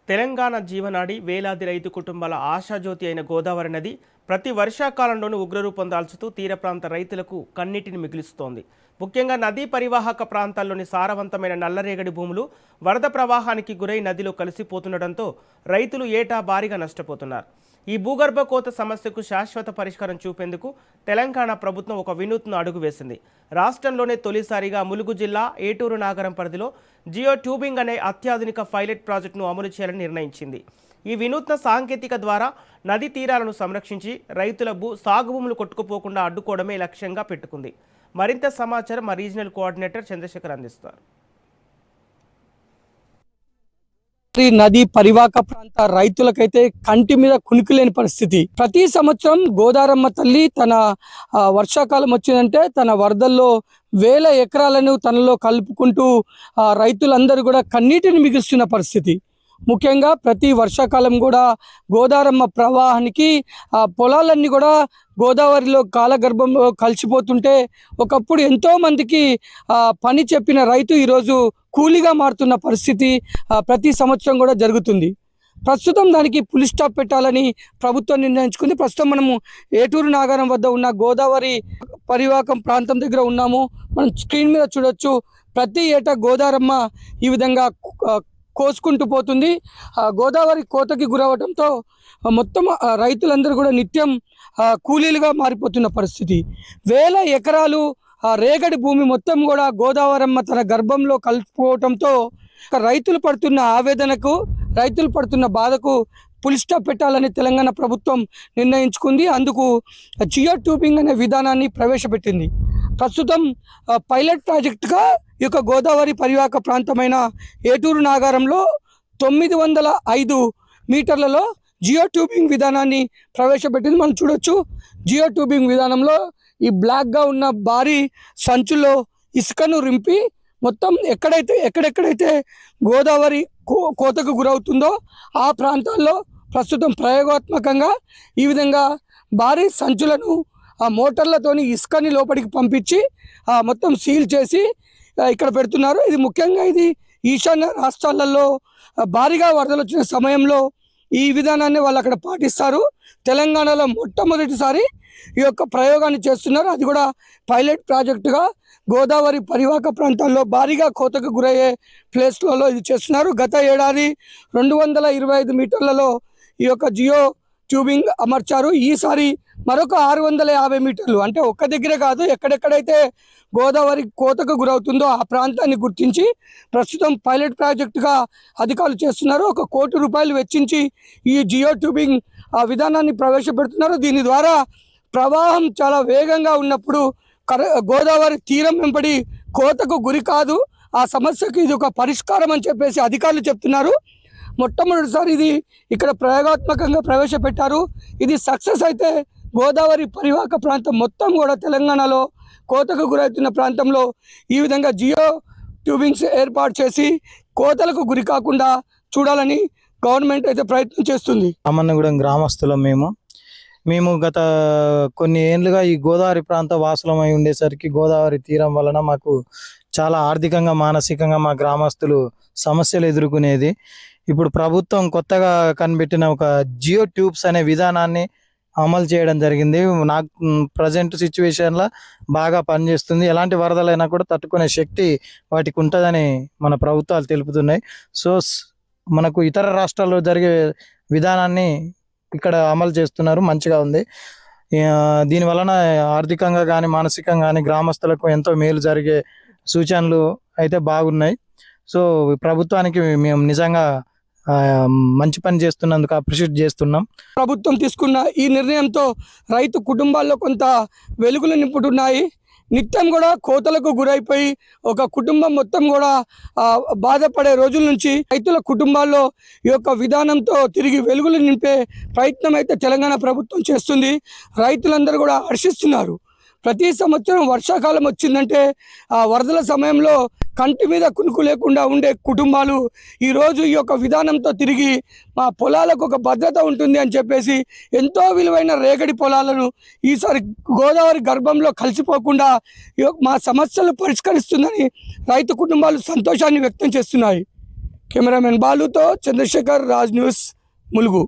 తెలంగాణ జీవనాడి వేలాది రైతు కుటుంబాల ఆశాజ్యోతి అయిన గోదావరి నది ప్రతి వర్షాకాలంలోనూ ఉగ్రరూపం దాల్చుతూ తీర ప్రాంత రైతులకు కన్నీటిని మిగులుస్తోంది. ముఖ్యంగా నదీ పరివాహక ప్రాంతాల్లోని సారవంతమైన నల్లరేగడి భూములు వరద ప్రవాహానికి గురై నదిలో కలిసిపోతుండటంతో రైతులు ఏటా భారీగా నష్టపోతున్నారు. ఈ భూగర్భ కోత సమస్యకు శాశ్వత పరిష్కారం చూపేందుకు తెలంగాణ ప్రభుత్వం ఒక వినూత్న అడుగు వేసింది. రాష్ట్రంలోనే తొలిసారిగా ములుగు జిల్లా ఏటూరు నాగరం పరిధిలో జియో ట్యూబింగ్ అనే అత్యాధునిక పైలట్ ప్రాజెక్టును అమలు చేయాలని నిర్ణయించింది. ఈ వినూత్న సాంకేతిక ద్వారా నదీ తీరాలను సంరక్షించి రైతుల సాగు భూములు కొట్టుకుపోకుండా అడ్డుకోవడమే లక్ష్యంగా పెట్టుకుంది. మరింత సమాచారం మా రీజనల్ కోఆర్డినేటర్ చంద్రశేఖర్ అందిస్తారు. నది పరివాహక ప్రాంత రైతులకైతే కంటి మీద కునుకులేని పరిస్థితి. ప్రతి సంవత్సరం గోదారమ్మ తల్లి తన వర్షాకాలం వచ్చిందంటే తన వరదల్లో వేల ఎకరాలను తనలో కలుపుకుంటూ రైతులందరూ కూడా కన్నీటిని మిగులుస్తున్న పరిస్థితి. ముఖ్యంగా ప్రతి వర్షాకాలం కూడా గోదారమ్మ ప్రవాహానికి పొలాలన్నీ కూడా గోదావరిలో కాలగర్భంలో కలిసిపోతుంటే ఒకప్పుడు ఎంతో మందికి పని చెప్పిన రైతు ఈరోజు కూలీగా మారుతున్న పరిస్థితి ప్రతి సంవత్సరం కూడా జరుగుతుంది. ప్రస్తుతం దానికి పులి స్టాప్ పెట్టాలని ప్రభుత్వం నిర్ణయించుకుంది. ప్రస్తుతం మనము ఏటూరు నాగరం వద్ద ఉన్న గోదావరి పరివాహకం ప్రాంతం దగ్గర ఉన్నాము. మనం స్క్రీన్ మీద చూడొచ్చు, ప్రతి ఏటా గోదారమ్మ ఈ విధంగా కోసుకుంటూ పోతుంది. గోదావరి కోతకి గురవడంతో మొత్తం రైతులందరూ కూడా నిత్యం కూలీలుగా మారిపోతున్న పరిస్థితి. వేల ఎకరాలు రేగడి భూమి మొత్తం కూడా గోదావరమ్మ తన గర్భంలో కలుపుకోవడంతో రైతులు పడుతున్న ఆవేదనకు, రైతులు పడుతున్న బాధకు పులి స్టాప్ పెట్టాలని తెలంగాణ ప్రభుత్వం నిర్ణయించుకుంది. అందుకు జియో ట్యూబింగ్ అనే విధానాన్ని ప్రవేశపెట్టింది. ప్రస్తుతం పైలట్ ప్రాజెక్టుగా ఈ యొక్క గోదావరి పరివాహక ప్రాంతమైన ఏటూరు నాగారంలో 905 మీటర్లలో జియో ట్యూబింగ్ విధానాన్ని ప్రవేశపెట్టింది. మనం చూడొచ్చు, జియో ట్యూబింగ్ విధానంలో ఈ బ్లాక్గా ఉన్న భారీ సంచుల్లో ఇసుకను రింపి మొత్తం ఎక్కడెక్కడైతే గోదావరి కోతకు గురవుతుందో ఆ ప్రాంతాల్లో ప్రస్తుతం ప్రయోగాత్మకంగా ఈ విధంగా భారీ సంచులను మోటార్లతోని ఇసుకని లోపలికి పంపించి మొత్తం సీల్ చేసి ఇక్కడ పెడుతున్నారు. ఇది ముఖ్యంగా ఇది ఈశాన్య రాష్ట్రాలలో భారీగా వరదలు వచ్చిన సమయంలో ఈ విధానాన్ని వాళ్ళు అక్కడ పాటిస్తారు. తెలంగాణలో మొట్టమొదటిసారి ఈ యొక్క ప్రయోగాన్ని చేస్తున్నారు. అది కూడా పైలట్ ప్రాజెక్టుగా గోదావరి పరివాహక ప్రాంతాల్లో భారీగా కోతకు గురయ్యే ప్లేస్లలో ఇది చేస్తున్నారు. గత ఏడాది 225 మీటర్లలో ఈ యొక్క జియో ట్యూబింగ్ అమర్చారు. ఈసారి మరొక 650 మీటర్లు, అంటే ఒక్క దగ్గరే కాదు, ఎక్కడెక్కడైతే గోదావరి కోతకు గురవుతుందో ఆ ప్రాంతాన్ని గుర్తించి ప్రస్తుతం పైలట్ ప్రాజెక్టుగా అధికారులు చేస్తున్నారు. 1 కోటి రూపాయలు వెచ్చించి ఈ జియో ట్యూబింగ్ విధానాన్ని ప్రవేశపెడుతున్నారు. దీని ద్వారా ప్రవాహం చాలా వేగంగా ఉన్నప్పుడు గోదావరి తీరం వెంబడి కోతకు గురి కాదు, ఆ సమస్యకు ఇది ఒక పరిష్కారం అని చెప్పేసి అధికారులు చెప్తున్నారు. మొట్టమొదటిసారి ఇది ఇక్కడ ప్రయోగాత్మకంగా ప్రవేశపెట్టారు. ఇది సక్సెస్ అయితే గోదావరి పరివాహక ప్రాంతం మొత్తం కూడా తెలంగాణలో కోతకు గురవుతున్న ప్రాంతంలో ఈ విధంగా జియో ట్యూబింగ్స్ ఏర్పాటు చేసి కోతలకు గురి కాకుండా చూడాలని గవర్నమెంట్ అయితే ప్రయత్నం చేస్తుంది. అమ్మన్నగూడెం గ్రామస్తులం మేము గత కొన్ని ఏళ్ళుగా ఈ గోదావరి ప్రాంత వాసులమై ఉండేసరికి గోదావరి తీరం వలన మాకు చాలా ఆర్థికంగా, మానసికంగా మా గ్రామస్తులు సమస్యలు ఎదుర్కొనేది. ఇప్పుడు ప్రభుత్వం కొత్తగా కనిపెట్టిన ఒక జియో ట్యూబ్స్ అనే విధానాన్ని అమలు చేయడం జరిగింది. నాకు ప్రజెంట్ సిచ్యువేషన్లో బాగా పనిచేస్తుంది. ఎలాంటి వరదలైనా కూడా తట్టుకునే శక్తి వాటికి ఉంటుందని మన ప్రభుత్వాలు తెలుపుతున్నాయి. సో మనకు ఇతర రాష్ట్రాల్లో జరిగే విధానాన్ని ఇక్కడ అమలు చేస్తున్నారు, మంచిగా ఉంది. దీని వలన ఆర్థికంగా కానీ మానసికంగా కానీ గ్రామస్తులకు ఎంతో మేలు జరిగే సూచనలు అయితే బాగున్నాయి. సో ప్రభుత్వానికి మేము నిజంగా మంచి పని చేస్తున్నందుకు అప్రిషియేట్ చేస్తున్నాం. ప్రభుత్వం తీసుకున్న ఈ నిర్ణయంతో రైతు కుటుంబాల్లో కొంత వెలుగులు నింపుతున్నాయి. నిత్యం కూడా కోతలకు గురైపోయి ఒక కుటుంబం మొత్తం కూడా బాధపడే రోజుల నుంచి రైతుల కుటుంబాల్లో ఈ యొక్క విధానంతో తిరిగి వెలుగులు నింపే ప్రయత్నం అయితే తెలంగాణ ప్రభుత్వం చేస్తుంది. రైతులందరూ కూడా హర్షిస్తున్నారు. ప్రతి సంవత్సరం వర్షాకాలం వచ్చిందంటే ఆ వరదల సమయంలో కంటి మీద కునుకు లేకుండా ఉండే కుటుంబాలు ఈరోజు ఈ యొక్క విధానంతో తిరిగి మా పొలాలకు ఒక భద్రత ఉంటుంది అని చెప్పేసి ఎంతో విలువైన రేగడి పొలాలను ఈసారి గోదావరి గర్భంలో కలిసిపోకుండా మా సమస్యలు పరిష్కరిస్తుందని రైతు కుటుంబాలు సంతోషాన్ని వ్యక్తం చేస్తున్నాయి. కెమెరామెన్ బాలుతో చంద్రశేఖర్, రాజ్ న్యూస్, ములుగు.